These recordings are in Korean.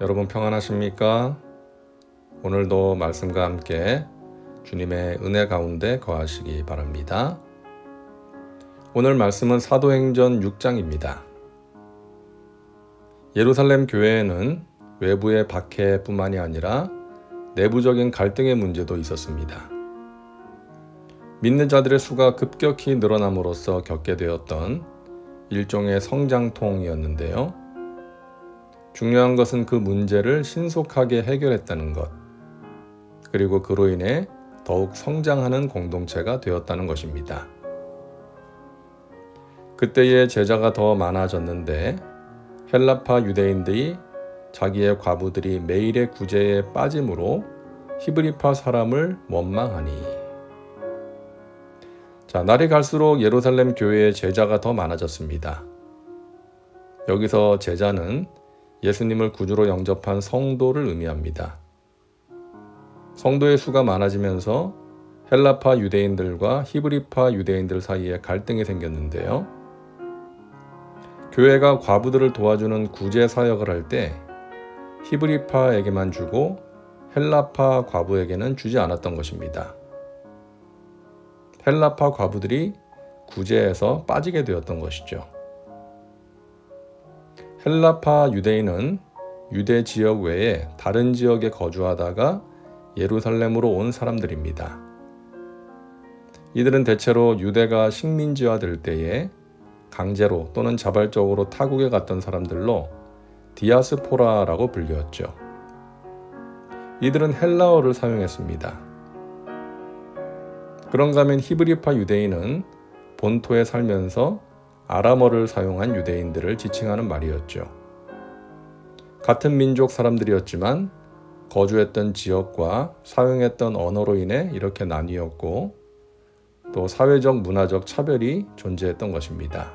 여러분 평안하십니까? 오늘도 말씀과 함께 주님의 은혜 가운데 거하시기 바랍니다. 오늘 말씀은 사도행전 6장입니다. 예루살렘 교회에는 외부의 박해뿐만이 아니라 내부적인 갈등의 문제도 있었습니다. 믿는 자들의 수가 급격히 늘어남으로써 겪게 되었던 일종의 성장통이었는데요. 중요한 것은 그 문제를 신속하게 해결했다는 것, 그리고 그로 인해 더욱 성장하는 공동체가 되었다는 것입니다. 그때의 제자가 더 많아졌는데 헬라파 유대인들이 자기의 과부들이 매일의 구제에 빠짐으로 히브리파 사람을 원망하니. 날이 갈수록 예루살렘 교회의 제자가 더 많아졌습니다. 여기서 제자는 예수님을 구주로 영접한 성도를 의미합니다. 성도의 수가 많아지면서 헬라파 유대인들과 히브리파 유대인들 사이에 갈등이 생겼는데요. 교회가 과부들을 도와주는 구제 사역을 할 때 히브리파에게만 주고 헬라파 과부에게는 주지 않았던 것입니다. 헬라파 과부들이 구제에서 빠지게 되었던 것이죠. 헬라파 유대인은 유대 지역 외에 다른 지역에 거주하다가 예루살렘으로 온 사람들입니다. 이들은 대체로 유대가 식민지화될 때에 강제로 또는 자발적으로 타국에 갔던 사람들로 디아스포라라고 불렸죠. 이들은 헬라어를 사용했습니다. 그런가 하면 히브리파 유대인은 본토에 살면서 아람어를 사용한 유대인들을 지칭하는 말이었죠. 같은 민족 사람들이었지만 거주했던 지역과 사용했던 언어로 인해 이렇게 나뉘었고 또 사회적 문화적 차별이 존재했던 것입니다.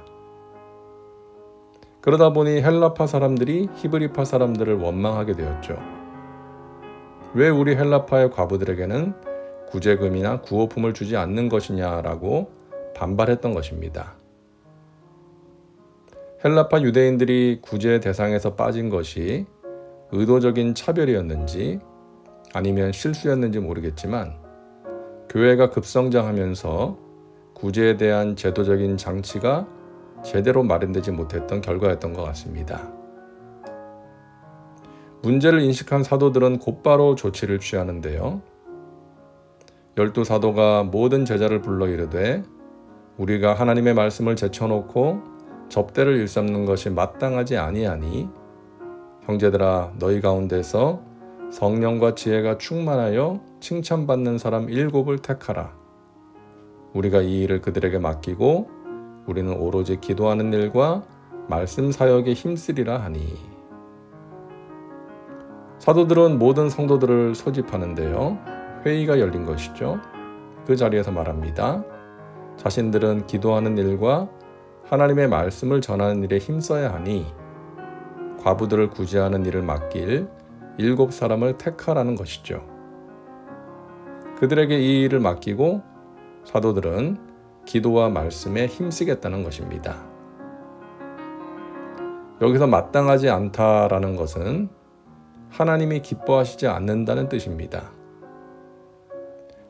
그러다 보니 헬라파 사람들이 히브리파 사람들을 원망하게 되었죠. 왜 우리 헬라파의 과부들에게는 구제금이나 구호품을 주지 않는 것이냐라고 반발했던 것입니다. 헬라파 유대인들이 구제 대상에서 빠진 것이 의도적인 차별이었는지 아니면 실수였는지 모르겠지만 교회가 급성장하면서 구제에 대한 제도적인 장치가 제대로 마련되지 못했던 결과였던 것 같습니다. 문제를 인식한 사도들은 곧바로 조치를 취하는데요. 12사도가 모든 제자를 불러 이르되 우리가 하나님의 말씀을 제쳐놓고 접대를 일삼는 것이 마땅하지 아니하니 형제들아 너희 가운데서 성령과 지혜가 충만하여 칭찬받는 사람 7을 택하라. 우리가 이 일을 그들에게 맡기고 우리는 오로지 기도하는 일과 말씀 사역에 힘쓰리라 하니. 사도들은 모든 성도들을 소집하는데요. 회의가 열린 것이죠. 그 자리에서 말합니다. 자신들은 기도하는 일과 하나님의 말씀을 전하는 일에 힘써야 하니 과부들을 구제하는 일을 맡길 7사람을 택하라는 것이죠. 그들에게 이 일을 맡기고 사도들은 기도와 말씀에 힘쓰겠다는 것입니다. 여기서 마땅하지 않다라는 것은 하나님이 기뻐하시지 않는다는 뜻입니다.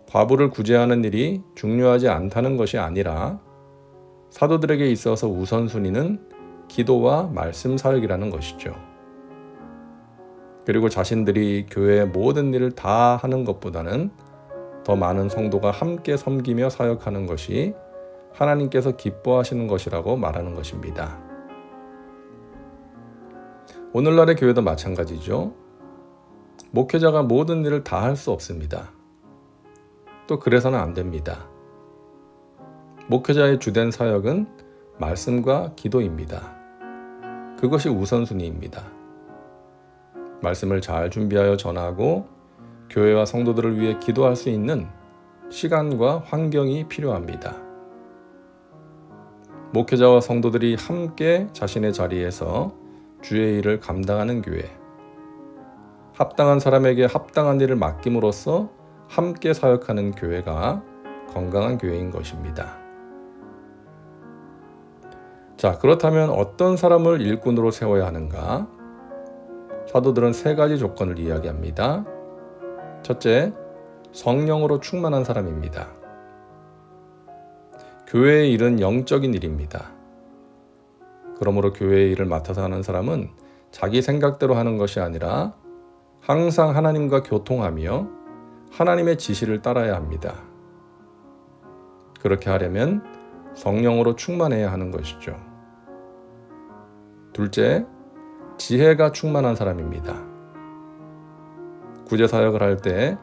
과부를 구제하는 일이 중요하지 않다는 것이 아니라 사도들에게 있어서 우선순위는 기도와 말씀 사역이라는 것이죠. 그리고 자신들이 교회의 모든 일을 다 하는 것보다는 더 많은 성도가 함께 섬기며 사역하는 것이 하나님께서 기뻐하시는 것이라고 말하는 것입니다. 오늘날의 교회도 마찬가지죠. 목회자가 모든 일을 다 할 수 없습니다. 또 그래서는 안 됩니다. 목회자의 주된 사역은 말씀과 기도입니다. 그것이 우선순위입니다. 말씀을 잘 준비하여 전하고 교회와 성도들을 위해 기도할 수 있는 시간과 환경이 필요합니다. 목회자와 성도들이 함께 자신의 자리에서 주의 일을 감당하는 교회, 합당한 사람에게 합당한 일을 맡김으로써 함께 사역하는 교회가 건강한 교회인 것입니다. 그렇다면 어떤 사람을 일꾼으로 세워야 하는가? 사도들은 세 가지 조건을 이야기합니다. 첫째, 성령으로 충만한 사람입니다. 교회의 일은 영적인 일입니다. 그러므로 교회의 일을 맡아서 하는 사람은 자기 생각대로 하는 것이 아니라 항상 하나님과 교통하며 하나님의 지시를 따라야 합니다. 그렇게 하려면 성령으로 충만해야 하는 것이죠. 둘째, 지혜가 충만한 사람입니다. 구제사역을 할 때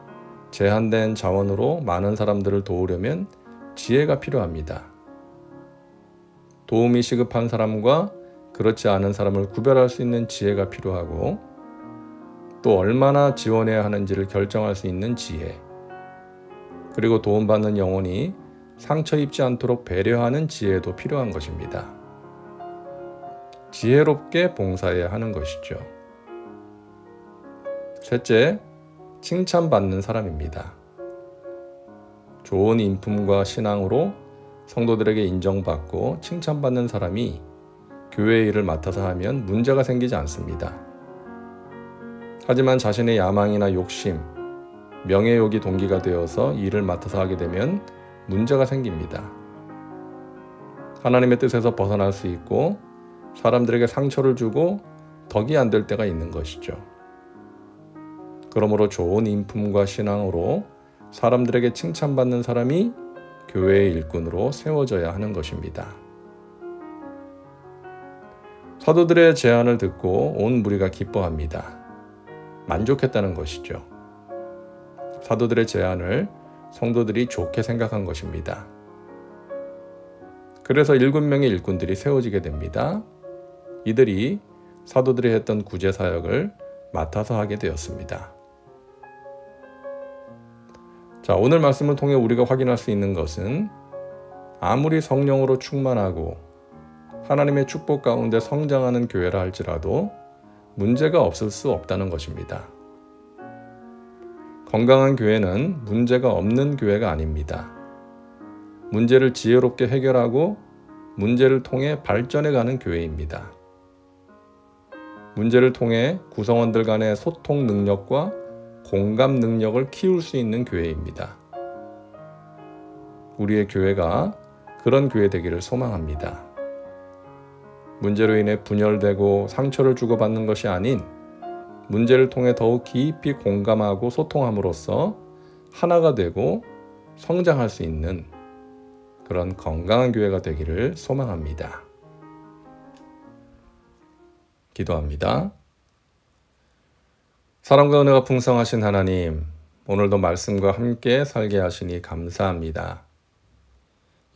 제한된 자원으로 많은 사람들을 도우려면 지혜가 필요합니다. 도움이 시급한 사람과 그렇지 않은 사람을 구별할 수 있는 지혜가 필요하고, 또 얼마나 지원해야 하는지를 결정할 수 있는 지혜, 그리고 도움받는 영혼이 상처 입지 않도록 배려하는 지혜도 필요한 것입니다. 지혜롭게 봉사해야 하는 것이죠. 셋째, 칭찬받는 사람입니다. 좋은 인품과 신앙으로 성도들에게 인정받고 칭찬받는 사람이 교회의 일을 맡아서 하면 문제가 생기지 않습니다. 하지만 자신의 야망이나 욕심, 명예욕이 동기가 되어서 일을 맡아서 하게 되면 문제가 생깁니다. 하나님의 뜻에서 벗어날 수 있고 사람들에게 상처를 주고 덕이 안 될 때가 있는 것이죠. 그러므로 좋은 인품과 신앙으로 사람들에게 칭찬받는 사람이 교회의 일꾼으로 세워져야 하는 것입니다. 사도들의 제안을 듣고 온 무리가 기뻐합니다. 만족했다는 것이죠. 사도들의 제안을 성도들이 좋게 생각한 것입니다. 그래서 7명의 일꾼들이 세워지게 됩니다. 이들이 사도들이 했던 구제사역을 맡아서 하게 되었습니다. 자, 오늘 말씀을 통해 우리가 확인할 수 있는 것은 아무리 성령으로 충만하고 하나님의 축복 가운데 성장하는 교회라 할지라도 문제가 없을 수 없다는 것입니다. 건강한 교회는 문제가 없는 교회가 아닙니다. 문제를 지혜롭게 해결하고 문제를 통해 발전해가는 교회입니다. 문제를 통해 구성원들 간의 소통 능력과 공감 능력을 키울 수 있는 교회입니다. 우리의 교회가 그런 교회 되기를 소망합니다. 문제로 인해 분열되고 상처를 주고받는 것이 아닌 문제를 통해 더욱 깊이 공감하고 소통함으로써 하나가 되고 성장할 수 있는 그런 건강한 교회가 되기를 소망합니다. 기도합니다. 사랑과 은혜가 풍성하신 하나님, 오늘도 말씀과 함께 살게 하시니 감사합니다.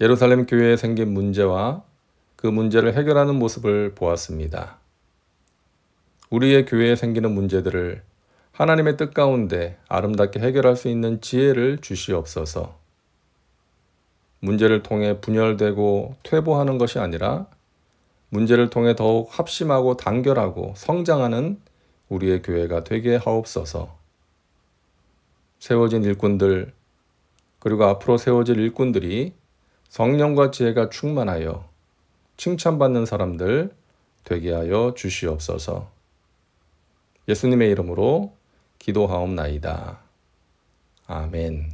예루살렘 교회에 생긴 문제와 그 문제를 해결하는 모습을 보았습니다. 우리의 교회에 생기는 문제들을 하나님의 뜻 가운데 아름답게 해결할 수 있는 지혜를 주시옵소서. 문제를 통해 분열되고 퇴보하는 것이 아니라 문제를 통해 더욱 합심하고 단결하고 성장하는 우리의 교회가 되게 하옵소서. 세워진 일꾼들, 그리고 앞으로 세워질 일꾼들이 성령과 지혜가 충만하여 칭찬받는 사람들 되게 하여 주시옵소서. 예수님의 이름으로 기도하옵나이다. 아멘.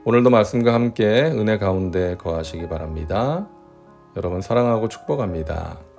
오늘도 말씀과 함께 은혜 가운데 거하시기 바랍니다. 여러분 사랑하고 축복합니다.